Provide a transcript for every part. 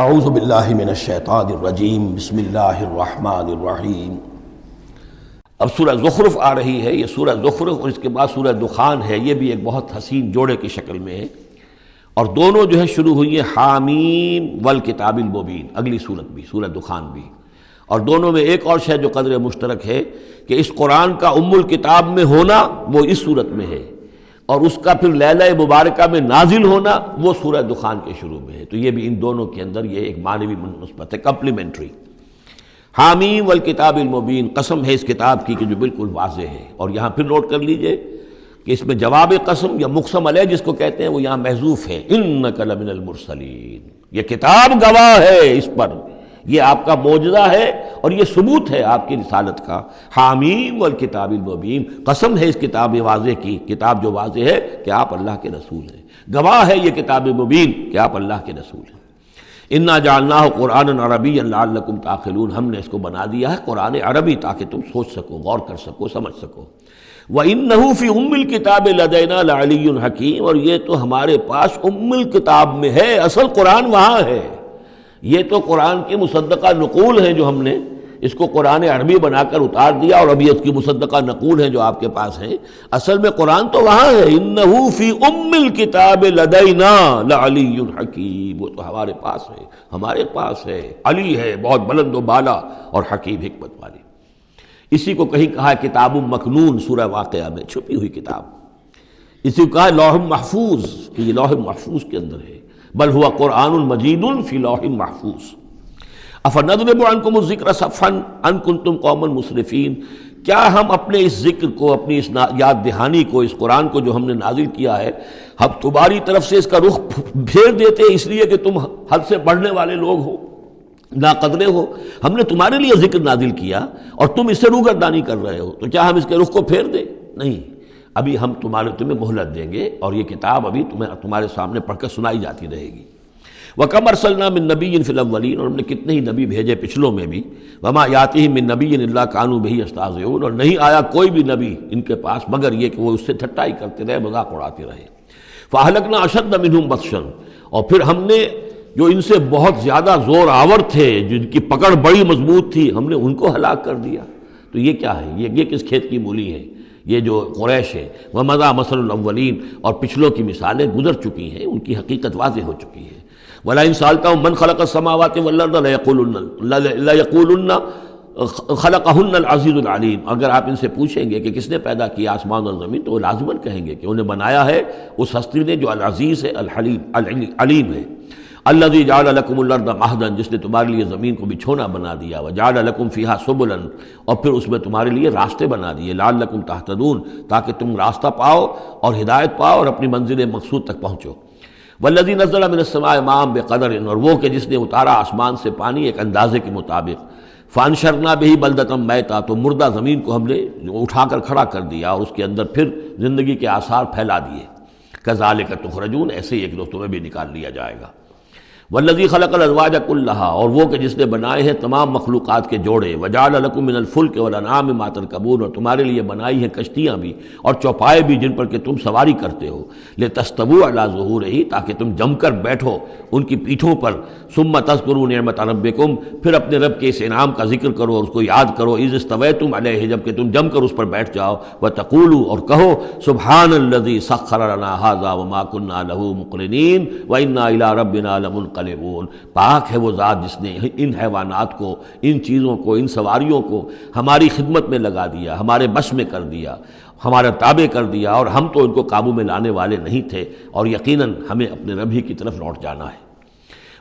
اعوذ باللہ من الشیطان الرجیم بسم اللہ الرحمن الرحیم۔ اب سورہ زخرف آ رہی ہے، یہ سورہ زخرف اور اس کے بعد سورہ دخان ہے، یہ بھی ایک بہت حسین جوڑے کی شکل میں ہے، اور دونوں جو ہے شروع ہوئی ہیں حامیم والکتاب المبین، اگلی صورت بھی سورہ دخان بھی، اور دونوں میں ایک اور شے جو قدر مشترک ہے کہ اس قرآن کا ام الکتاب میں ہونا وہ اس صورت میں ہے، اور اس کا پھر لیلہ مبارکہ میں نازل ہونا وہ سورہ دخان کے شروع میں ہے، تو یہ بھی ان دونوں کے اندر یہ ایک معنوی نسبت ہے، کمپلیمنٹری۔ حامیم والکتاب المبین، قسم ہے اس کتاب کی کہ جو بالکل واضح ہے، اور یہاں پھر نوٹ کر لیجئے کہ اس میں جواب قسم یا مقسم علیہ جس کو کہتے ہیں وہ یہاں محذوف ہے، انک لمن المرسلین، یہ کتاب گواہ ہے اس پر، یہ آپ کا معجزہ ہے اور یہ ثبوت ہے آپ کی رسالت کا۔ حامیم والکتاب المبین، قسم ہے اس کتاب واضح کی، کتاب جو واضح ہے کہ آپ اللہ کے رسول ہیں، گواہ ہے یہ کتاب مبین کہ آپ اللہ کے رسول ہیں۔ انا جعلناہ قرآنا عربیا لعلکم تعقلون، ہم نے اس کو بنا دیا ہے قرآن عربی تاکہ تم سوچ سکو، غور کر سکو، سمجھ سکو۔ وَإِنَّهُ فِي أُمِّ الْكِتَابِ لَدَيْنَا لَعَلِيٌّ حَكِيمٌ، اور یہ تو ہمارے پاس ام الکتاب میں ہے، اصل قرآن وہاں ہے، یہ تو قرآن کی مصدقہ نقول ہیں جو ہم نے اس کو قرآن عربی بنا کر اتار دیا، اور ابھی اس کی مصدقہ نقول ہیں جو آپ کے پاس ہیں، اصل میں قرآن تو وہاں ہے۔ انہ فی ام الکتاب لدینا لعلی حکیم، وہ تو ہمارے پاس ہے، ہمارے پاس ہے، علی ہے، بہت بلند و بالا اور حکیم حکمت والی۔ اسی کو کہیں کہا ہے کتاب مکنون سورہ واقعہ میں، چھپی ہوئی کتاب، اسی کو کہا ہے لوح محفوظ، کہ یہ لوح محفوظ کے اندر ہے، بل ہوا قرآن مجید فی لوح محفوظ۔ افنضرب عنکم الذکر صفحا ان کنتم قوما مسرفین، کیا ہم اپنے اس ذکر کو، اپنی اس یاد دہانی کو، اس قرآن کو جو ہم نے نازل کیا ہے، ہم تمہاری طرف سے اس کا رخ پھیر دیتے ہیں اس لیے کہ تم حد سے بڑھنے والے لوگ ہو، ناقدرے ہو؟ ہم نے تمہارے لیے ذکر نازل کیا اور تم اس سے روگردانی کر رہے ہو، تو کیا ہم اس کے رخ کو پھیر دیں؟ نہیں، ابھی ہم تمہیں مہلت دیں گے، اور یہ کتاب ابھی تمہارے سامنے پڑھ کر سنائی جاتی رہے گی۔ وَكَمْ أَرْسَلْنَا مِن نَبِيٍّ فِي الْأَوَّلِينَ، اور ہم نے کتنے ہی نبی بھیجے پچھلوں میں بھی، وَمَا يَأْتِيهِم مِّن نَبِيٍّ إِلَّا كَانُوا بِهِ يَسْتَهْزِئُونَ، اور نہیں آیا کوئی بھی نبی ان کے پاس مگر یہ کہ وہ اس سے ٹھٹائی کرتے رہے، مذاق اڑاتے رہے۔ فَأَهْلَكْنَا أَشَدَّ مِنْهُمْ بَطْشًا، اور پھر ہم نے جو ان سے بہت زیادہ زور آور تھے، جن کی پکڑ بڑی مضبوط تھی، ہم نے ان کو ہلاک کر دیا۔ تو یہ کیا ہے؟ یہ کس کھیت کی مولی ہے؟ یہ جو قریش ہے۔ وَمَضَىٰ مَثَلُ الْأَوَّلِينَ، اور پچھلوں کی مثالیں گزر چکی ہیں، ان کی حقیقت واضح ہو چکی ہے۔ وَلَئِن سَأَلْتَهُم مَّنْ خَلَقَ السَّمَاوَاتِ وَالْأَرْضَ لَيَقُولُنَّ خَلَقَهُنَّ الْعَزِيزُ الْعَلِيمُ، اگر آپ ان سے پوچھیں گے کہ کس نے پیدا کیا آسمان اور زمین، تو وہ لازماً کہیں گے کہ انہیں بنایا ہے اس ہستی نے جو العزیز ہے، الحلیم، علیم ہے۔ الذی جعل لکم الارض مہدا، جس نے تمہارے لیے زمین کو بچھونا بنا دیا، وجعل لکم فیہا سبلا، اور پھر اس میں تمہارے لیے راستے بنا دیے، لعلکم تہتدون، تاکہ تم راستہ پاؤ اور ہدایت پاؤ اور اپنی منزل مقصود تک پہنچو۔ والذی نزل من السماء ماء بقدر، اور وہ کہ جس نے اتارا آسمان سے پانی ایک اندازے کے مطابق، فانشرنا بہ بلدۃ میتا، تو مردہ زمین کو ہم نے اٹھا کر کھڑا کر دیا اور اس کے اندر پھر زندگی کے آثار پھیلا دیے۔ کذالک تخرجون، ایسے ہی ایک روز تمہیں بھی نکال لیا جائے گا۔ والذی خلق الازواج کلھا، اور وہ کہ جس نے بنائے ہیں تمام مخلوقات کے جوڑے، وجعل لکم من الفلک والانعام ما ترکبون، اور تمہارے لیے بنائی ہیں کشتیاں بھی اور چوپائے بھی جن پر کہ تم سواری کرتے ہو، لتستووا علی ظہورہ، تاکہ تم جم کر بیٹھو ان کی پیٹھوں پر، ثم تذکروا نعمت ربکم، پھر اپنے رب کے اس انعام کا ذکر کرو اور اس کو یاد کرو، اذ استویتم علیہ، جب کہ تم جم کر اس پر بیٹھ جاؤ، وتقولوا، اور کہو، سبحان الذی سخر لنا ھذا وما کنا لہ مقرنین وانا الی ربنا لمنقلبون، پاک ہے وہ ذات جس نے ان حیوانات کو، ان چیزوں کو، ان سواریوں کو ہماری خدمت میں لگا دیا، ہمارے بس میں کر دیا، ہمارا تابع کر دیا، اور ہم تو ان کو قابو میں لانے والے نہیں تھے، اور یقیناً ہمیں اپنے رب ہی کی طرف لوٹ جانا ہے۔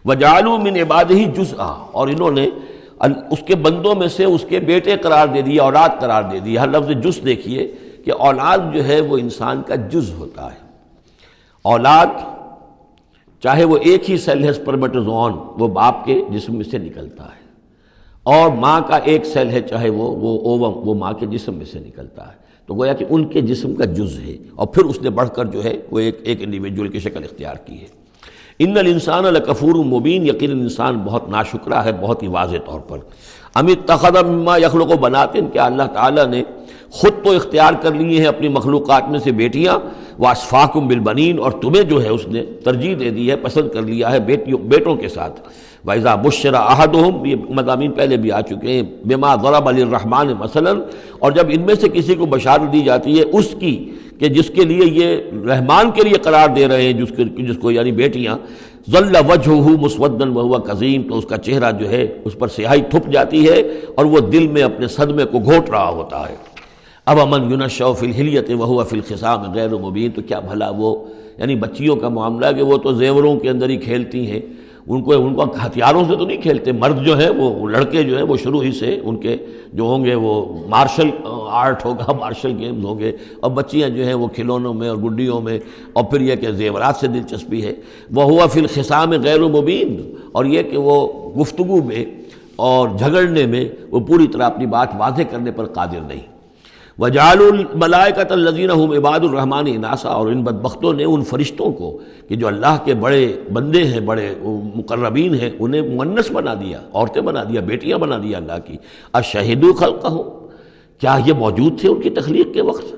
وَجَعَلُوا مِنْ عِبَادِهِ جُزْءًا، اور انہوں نے اس کے بندوں میں سے اس کے بیٹے قرار دے دیا، اولاد قرار دے دیا۔ ہر لفظ جز دیکھیے کہ اولاد جو ہے وہ انسان کا جز ہوتا ہے۔ اولاد چاہے وہ ایک ہی سیل ہے سپرمیٹوزوون، وہ باپ کے جسم میں سے نکلتا ہے، اور ماں کا ایک سیل ہے چاہے وہ اووم، وہ ماں کے جسم میں سے نکلتا ہے، تو گویا کہ ان کے جسم کا جز ہے، اور پھر اس نے بڑھ کر جو ہے وہ ایک انڈیویجول کی شکل اختیار کی ہے۔ ان الانسان لکفور مبین، یقیناً انسان بہت ناشکرا ہے، بہت ہی واضح طور پر۔ ام اتخذ مما یخلق بنات، کیا اللہ تعالیٰ نے خود تو اختیار کر لیے ہیں اپنی مخلوقات میں سے بیٹیاں، وَأَصْفَاكُمْ بِالْبَنِينَ، اور تمہیں جو ہے اس نے ترجیح دے دی ہے، پسند کر لیا ہے بیٹوں کے ساتھ۔ وَإِذَا بُشِّرَ أَحَدُهُمْ، یہ مضامین پہلے بھی آ چکے ہیں، بِمَا ضَرَبَ لِلرَّحْمَنِ مَثَلًا، اور جب ان میں سے کسی کو بشارت دی جاتی ہے اس کی کہ جس کے لیے یہ رحمان کے لیے قرار دے رہے ہیں، جس کو یعنی بیٹیاں، ظل وجہہ مسودا وہو کظیم، تو اس کا چہرہ جو ہے اس پر سیاہی تھپ جاتی ہے اور وہ دل میں اپنے صدمے کو گھوٹ رہا ہوتا ہے۔ اب من ینشأ فی الحلیۃ وہو فی الخصام غیر مبین، تو کیا بھلا وہ یعنی بچیوں کا معاملہ ہے کہ وہ تو زیوروں کے اندر ہی کھیلتی ہیں، ان کو ہتھیاروں سے تو نہیں کھیلتے۔ مرد جو ہے وہ لڑکے جو ہے وہ شروع ہی سے ان کے جو ہوں گے وہ مارشل آرٹ ہوگا، مارشل گیمز ہوں گے، اور بچیاں جو ہیں وہ کھلونوں میں اور گڈیوں میں، اور پھر یہ کہ زیورات سے دلچسپی ہے۔ وَهُوَ فِي الْخِصَامِ غَيْرُ مُبِينٍ، اور یہ کہ وہ گفتگو میں اور جھگڑنے میں وہ پوری طرح اپنی بات واضح کرنے پر قادر نہیں۔ وَجَعَلُوا الْمَلَائِكَةَ الَّذِينَ هُمْ عِبَادُ الرَّحْمَنِ إِنَاثًا، اور ان بدبختوں نے ان فرشتوں کو کہ جو اللہ کے بڑے بندے ہیں، بڑے مقربین ہیں، انہیں مؤنث بنا دیا، عورتیں بنا دیا، بیٹیاں بنا دیا اللہ کی۔ أَشَهِدُوا خَلْقَهُمْ، کیا یہ موجود تھے ان کی تخلیق کے وقت؟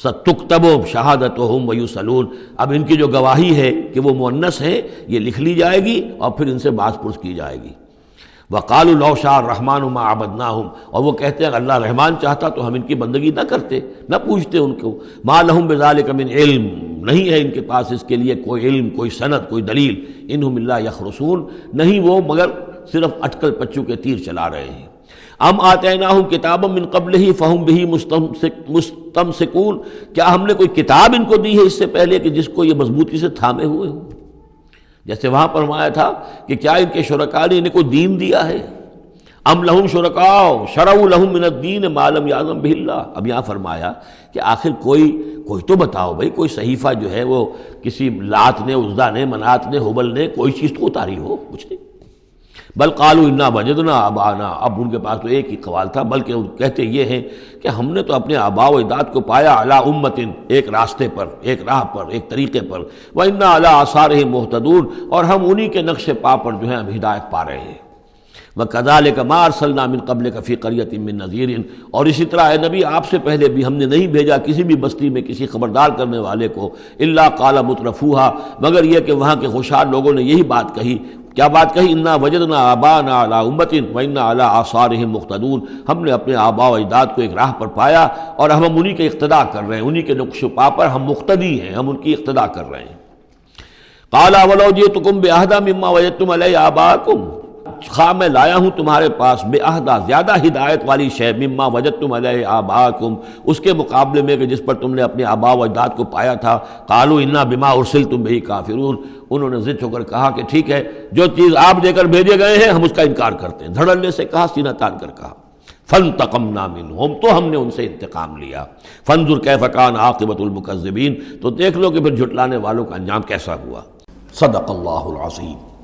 سَتُكْتَبُ شَهَادَتُهُمْ وَيُسْأَلُونَ، اب ان کی جو گواہی ہے کہ وہ مؤنث ہیں یہ لکھ لی جائے گی اور پھر ان سے باز پرس کی جائے گی۔ وَقَالُوا لَوْ شَاءَ الرَّحْمَنُ مَا عَبَدْنَاهُمْ، اور وہ کہتے ہیں اگر اللہ رحمان چاہتا تو ہم ان کی بندگی نہ کرتے، نہ پوچھتے ان کو۔ مَا لَهُمْ بِذَلِكَ مِنْ علم، نہیں ہے ان کے پاس اس کے لیے کوئی علم، کوئی سند، کوئی دلیل۔ إِنْهُمْ إِلَّا يَخْرُصُونَ، نہیں وہ مگر صرف اٹکل پچو کے تیر چلا رہے ہیں۔ ام آتیناہم کتابا من قبلہ فہم بہ مستمسکون، کیا ہم نے کوئی کتاب ان کو دی ہے اس سے پہلے کہ جس کو یہ مضبوطی سے تھامے ہوئے ہوں؟ جیسے وہاں فرمایا تھا کہ کیا ان کے شرکاء نے انہیں کوئی دین دیا ہے؟ ام لہم شرکاء شرعوا لہم من الدین ما لم یعظم بہ اللہ، اب یہاں فرمایا کہ آخر کوئی تو بتاؤ بھائی، کوئی صحیفہ جو ہے وہ کسی لات نے، عزا نے، منات نے، ہبل نے کوئی چیز تو اتاری ہو، کچھ نہیں۔ بل قالوا انا وجدنا آباءنا، اب ان کے پاس تو ایک ہی قوال تھا، بلکہ کہتے یہ ہیں کہ ہم نے تو اپنے آباء و اجداد کو پایا علی امت، ایک راستے پر، ایک راہ پر، ایک طریقے پر، وانا علی آثارہم مہتدون، اور ہم انہی کے نقش پا پر جو ہے ہم ہدایت پا رہے ہیں۔ وَكَذَلِكَ مَا أَرْسَلْنَا مِن قَبْلِكَ فِي قَرْيَةٍ مِّن نَذِيرٍ، اور اسی طرح اے نبی آپ سے پہلے بھی ہم نے نہیں بھیجا کسی بھی بستی میں کسی خبردار کرنے والے کو، إِلَّا قَالَ مُتْرَفُوهَا، مگر یہ کہ وہاں کے خوشحال لوگوں نے یہی بات کہی، کیا بات کہی؟ انا وجدنا آباءنا علی امت وانا علی آثارہم مقتدون، ہم نے اپنے آباء و اجداد کو ایک راہ پر پایا اور ہم انہی کے اقتداء کر رہے ہیں، انہی کے نقش و پا پر ہم مقتدی ہیں، ہم ان کی اقتداء کر رہے ہیں۔ قال ولو جئتکم بأہدی مما وجدتم علیہ آباءکم، خواہ میں لایا ہوں تمہارے پاس بے عہدہ زیادہ ہدایت والی شے، مما وجدتم علیہ آباءکم، اس کے مقابلے میں کہ جس پر تم نے اپنے آباء و اجداد کو پایا تھا۔ قالوا انا بما ارسلتم بہ کافرون، انہوں نے ضد ہو کر کہا کہ ٹھیک ہے جو چیز آپ دے کر بھیجے گئے ہیں ہم اس کا انکار کرتے ہیں، دھڑلے سے کہا، سینہ تان کر کہا۔ فانتقمنا منہم، تو ہم نے ان سے انتقام لیا۔ فانظر کیف کان عاقبۃ المکذبین، تو دیکھ لو کہ پھر جھٹلانے والوں کا انجام کیسا ہوا۔ صدق اللہ العظیم۔